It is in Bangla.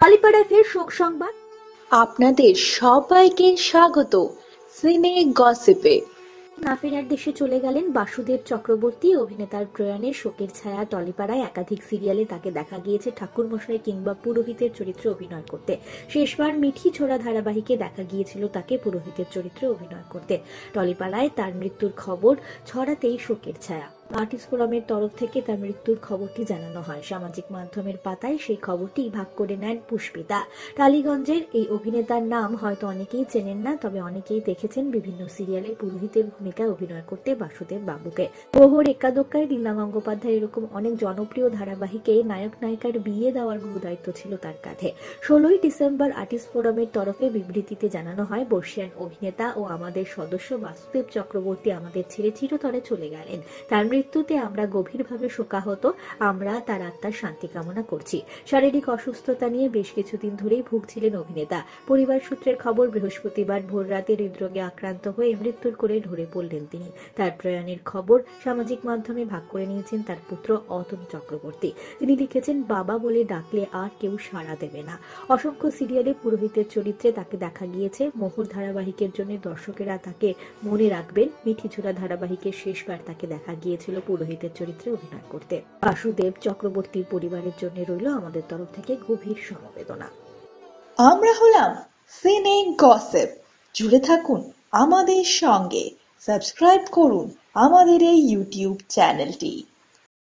কালীপাড়ায় ফের শোক সংবাদ। আপনাদের সবাইকে স্বাগত সিনে গসিপে। না ফেরার দেশে চলে গেলেন বাসুদেব চক্রবর্তী। অভিনেতার প্রয়াণে শোকের ছায়া টলিপাড়ায়। একাধিক সিরিয়ালে তাকে দেখা গিয়েছে ঠাকুরমশাই কিংবা পুরোহিতের চরিত্রে অভিনয় করতে। শেষবার মিঠি ছোড়া ধারাবাহিকে দেখা গিয়েছিল তাকে পুরোহিতের চরিত্রে অভিনয় করতে। টলিপাড়ায় তার মৃত্যুর খবর ছড়াতেই শোকের ছায়া। আর্টিস্ট ফোরামের তরফ থেকে তার মৃত্যুর খবরটি জানানো হয়। সামাজিক মাধ্যমের পাতায় সেই খবরটি ভাগ করে নেন পুষ্পিতা। টালিগঞ্জের এই অভিনেতার নাম হয়তো অনেকেই চেনেন না, তবে অনেকেই দেখেছেন বিভিন্ন সিরিয়ালে পুরোহিতের ভূমিকায় অভিনয় করতে বাসুদেব বাবুকে। প্রহর, একাদোক্কায়, লীলা গঙ্গোপাধ্যায় এরকম অনেক জনপ্রিয় ধারাবাহিকে নায়ক নায়িকার বিয়ে দেওয়ার গুরুদায়িত্ব ছিল তার কাঁধে। 16ই ডিসেম্বর আর্টিস্ট ফোরামের তরফে বিবৃতিতে জানানো হয়, বর্ষিয়ান অভিনেতা ও আমাদের সদস্য বাসুদেব চক্রবর্তী আমাদের ছেড়ে চিরতরে চলে গেলেন। তার মৃত্যুতে আমরা গভীরভাবে শোকাহত। আমরা তার আত্মার শান্তি কামনা করছি। শারীরিক অসুস্থতা নিয়ে বেশ কিছুদিন ধরেই ভুগছিলেন অভিনেতা। পরিবার সূত্রের খবর, বৃহস্পতিবার ভোররাতে হৃদরোগে আক্রান্ত হয়ে মৃত্যুর কোলে ঢলে পড়লেন তিনি। তার প্রয়াণের খবর সামাজিক মাধ্যমে ভাগ করে নিয়েছেন তার পুত্র অতন চক্রবর্তী। তিনি লিখেছেন, বাবা বলে ডাকলে আর কেউ সাড়া দেবে না। অসংখ্য সিরিয়ালে পুরোহিতের চরিত্রে তাকে দেখা গিয়েছে। মোহর ধারাবাহিকের জন্য দর্শকেরা তাকে মনে রাখবেন। মিঠিছোড়া ধারাবাহিকের শেষবার তাকে দেখা গিয়েছিল পুরোহিতের চরিত্রে অভিনয় করতে। বাসুদেব চক্রবর্তীর পরিবারের জন্য রইল আমাদের তরফ থেকে গভীর সমবেদনা। আমরা হলাম সিনে গসিপ। জুড়ে থাকুন আমাদের সঙ্গে, সাবস্ক্রাইব করুন আমাদের এই ইউটিউব চ্যানেলটি।